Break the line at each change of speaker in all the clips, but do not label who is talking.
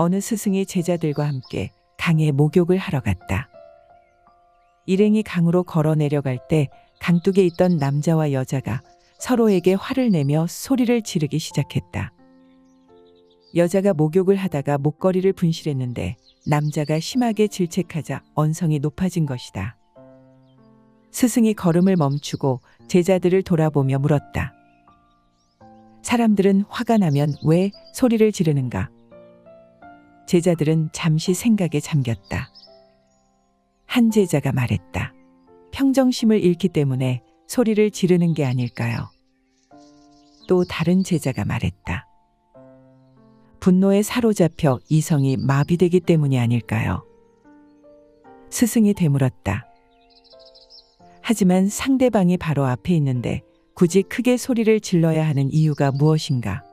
어느 스승이 제자들과 함께 강에 목욕을 하러 갔다. 일행이 강으로 걸어 내려갈 때 강둑에 있던 남자와 여자가 서로에게 화를 내며 소리를 지르기 시작했다. 여자가 목욕을 하다가 목걸이를 분실했는데 남자가 심하게 질책하자 언성이 높아진 것이다. 스승이 걸음을 멈추고 제자들을 돌아보며 물었다. 사람들은 화가 나면 왜 소리를 지르는가? 제자들은 잠시 생각에 잠겼다. 한 제자가 말했다. 평정심을 잃기 때문에 소리를 지르는 게 아닐까요? 또 다른 제자가 말했다. 분노에 사로잡혀 이성이 마비되기 때문이 아닐까요? 스승이 되물었다. 하지만 상대방이 바로 앞에 있는데 굳이 크게 소리를 질러야 하는 이유가 무엇인가?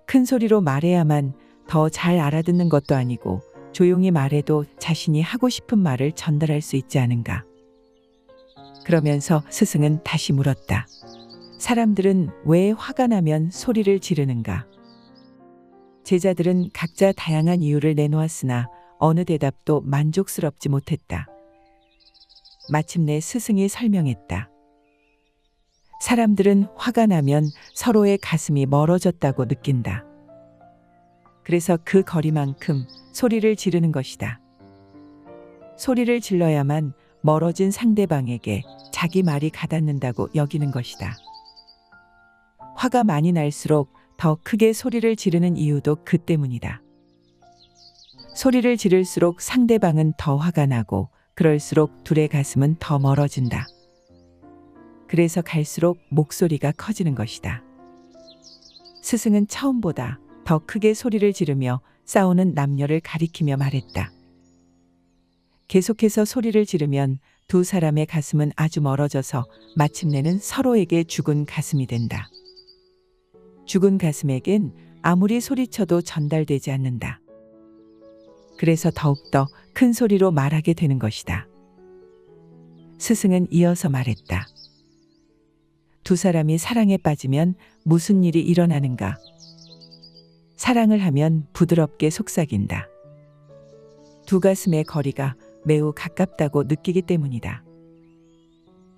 큰 소리로 말해야만 더 잘 알아듣는 것도 아니고 조용히 말해도 자신이 하고 싶은 말을 전달할 수 있지 않은가? 그러면서 스승은 다시 물었다. 사람들은 왜 화가 나면 소리를 지르는가? 제자들은 각자 다양한 이유를 내놓았으나 어느 대답도 만족스럽지 못했다. 마침내 스승이 설명했다. 사람들은 화가 나면 서로의 가슴이 멀어졌다고 느낀다. 그래서 그 거리만큼 소리를 지르는 것이다. 소리를 질러야만 멀어진 상대방에게 자기 말이 가닿는다고 여기는 것이다. 화가 많이 날수록 더 크게 소리를 지르는 이유도 그 때문이다. 소리를 지를수록 상대방은 더 화가 나고 그럴수록 둘의 가슴은 더 멀어진다. 그래서 갈수록 목소리가 커지는 것이다. 스승은 처음보다 더 크게 소리를 지르며 싸우는 남녀를 가리키며 말했다. 계속해서 소리를 지르면 두 사람의 가슴은 아주 멀어져서 마침내는 서로에게 죽은 가슴이 된다. 죽은 가슴에겐 아무리 소리쳐도 전달되지 않는다. 그래서 더욱더 큰 소리로 말하게 되는 것이다. 스승은 이어서 말했다. 두 사람이 사랑에 빠지면 무슨 일이 일어나는가? 사랑을 하면 부드럽게 속삭인다. 두 가슴의 거리가 매우 가깝다고 느끼기 때문이다.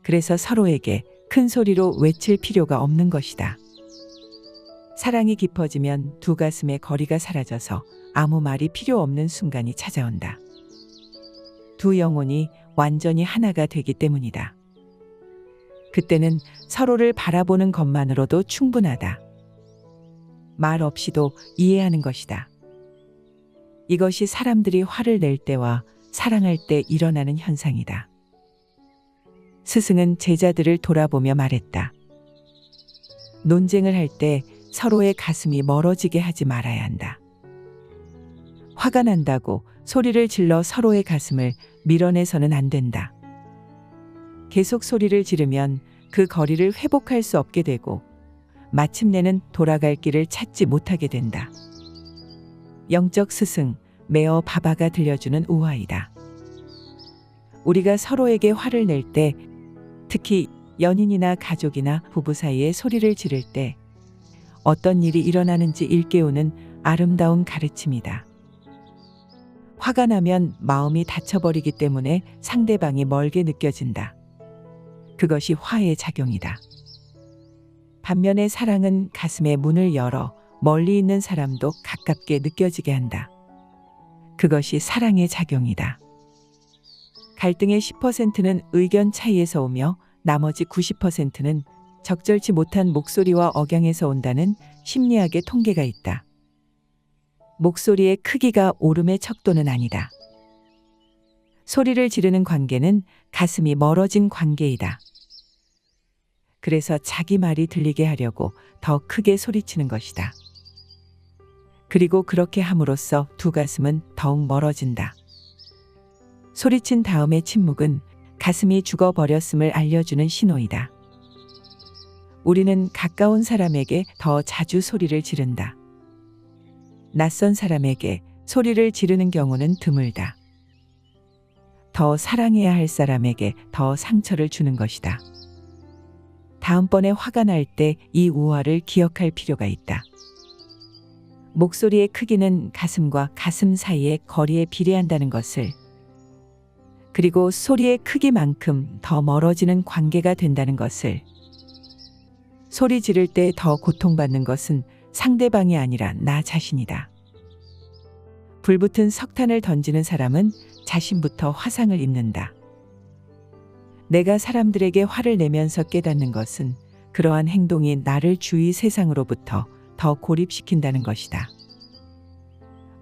그래서 서로에게 큰 소리로 외칠 필요가 없는 것이다. 사랑이 깊어지면 두 가슴의 거리가 사라져서 아무 말이 필요 없는 순간이 찾아온다. 두 영혼이 완전히 하나가 되기 때문이다. 그때는 서로를 바라보는 것만으로도 충분하다. 말 없이도 이해하는 것이다. 이것이 사람들이 화를 낼 때와 사랑할 때 일어나는 현상이다. 스승은 제자들을 돌아보며 말했다. 논쟁을 할 때 서로의 가슴이 멀어지게 하지 말아야 한다. 화가 난다고 소리를 질러 서로의 가슴을 밀어내서는 안 된다. 계속 소리를 지르면 그 거리를 회복할 수 없게 되고 마침내는 돌아갈 길을 찾지 못하게 된다. 영적 스승 메어 바바가 들려주는 우화이다. 우리가 서로에게 화를 낼 때, 특히 연인이나 가족이나 부부 사이에 소리를 지를 때 어떤 일이 일어나는지 일깨우는 아름다운 가르침이다. 화가 나면 마음이 닫혀버리기 때문에 상대방이 멀게 느껴진다. 그것이 화의 작용이다. 반면에 사랑은 가슴의 문을 열어 멀리 있는 사람도 가깝게 느껴지게 한다. 그것이 사랑의 작용이다. 갈등의 10%는 의견 차이에서 오며 나머지 90%는 적절치 못한 목소리와 억양에서 온다는 심리학의 통계가 있다. 목소리의 크기가 오름의 척도는 아니다. 소리를 지르는 관계는 가슴이 멀어진 관계이다. 그래서 자기 말이 들리게 하려고 더 크게 소리치는 것이다. 그리고 그렇게 함으로써 두 가슴은 더욱 멀어진다. 소리친 다음의 침묵은 가슴이 죽어버렸음을 알려주는 신호이다. 우리는 가까운 사람에게 더 자주 소리를 지른다. 낯선 사람에게 소리를 지르는 경우는 드물다. 더 사랑해야 할 사람에게 더 상처를 주는 것이다. 다음번에 화가 날 때 이 우화를 기억할 필요가 있다. 목소리의 크기는 가슴과 가슴 사이의 거리에 비례한다는 것을, 그리고 소리의 크기만큼 더 멀어지는 관계가 된다는 것을, 소리 지를 때 더 고통받는 것은 상대방이 아니라 나 자신이다. 불붙은 석탄을 던지는 사람은 자신부터 화상을 입는다. 내가 사람들에게 화를 내면서 깨닫는 것은 그러한 행동이 나를 주위 세상으로부터 더 고립시킨다는 것이다.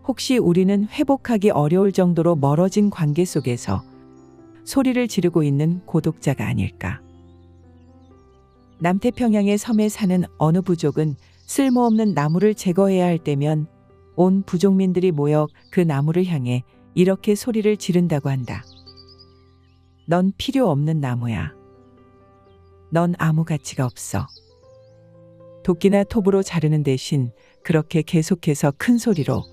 혹시 우리는 회복하기 어려울 정도로 멀어진 관계 속에서 소리를 지르고 있는 고독자가 아닐까? 남태평양의 섬에 사는 어느 부족은 쓸모없는 나무를 제거해야 할 때면 온 부족민들이 모여 그 나무를 향해 이렇게 소리를 지른다고 한다. 넌 필요 없는 나무야. 넌 아무 가치가 없어. 도끼나 톱으로 자르는 대신 그렇게 계속해서 큰 소리로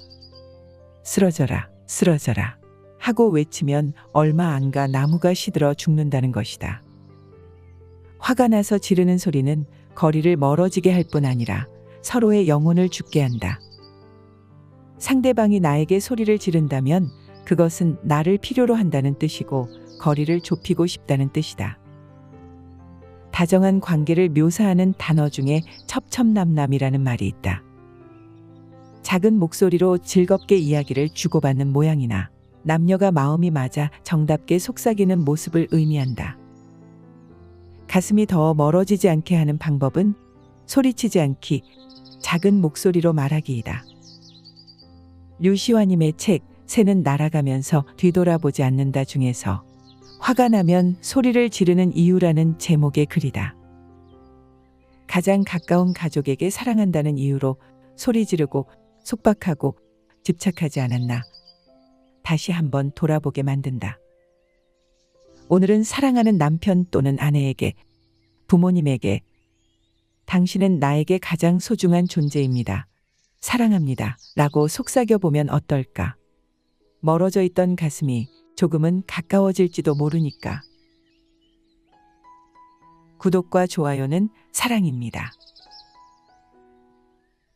쓰러져라, 쓰러져라 하고 외치면 얼마 안 가 나무가 시들어 죽는다는 것이다. 화가 나서 지르는 소리는 거리를 멀어지게 할 뿐 아니라 서로의 영혼을 죽게 한다. 상대방이 나에게 소리를 지른다면 그것은 나를 필요로 한다는 뜻이고 거리를 좁히고 싶다는 뜻이다. 다정한 관계를 묘사하는 단어 중에 첩첩남남이라는 말이 있다. 작은 목소리로 즐겁게 이야기를 주고받는 모양이나 남녀가 마음이 맞아 정답게 속삭이는 모습을 의미한다. 가슴이 더 멀어지지 않게 하는 방법은 소리치지 않기, 작은 목소리로 말하기이다. 류시화님의 책 새는 날아가면서 뒤돌아보지 않는다 중에서 화가 나면 소리를 지르는 이유라는 제목의 글이다. 가장 가까운 가족에게 사랑한다는 이유로 소리 지르고 속박하고 집착하지 않았나. 다시 한번 돌아보게 만든다. 오늘은 사랑하는 남편 또는 아내에게, 부모님에게, 당신은 나에게 가장 소중한 존재입니다. 사랑합니다. 라고 속삭여보면 어떨까? 멀어져 있던 가슴이 조금은 가까워질지도 모르니까. 구독과 좋아요는 사랑입니다.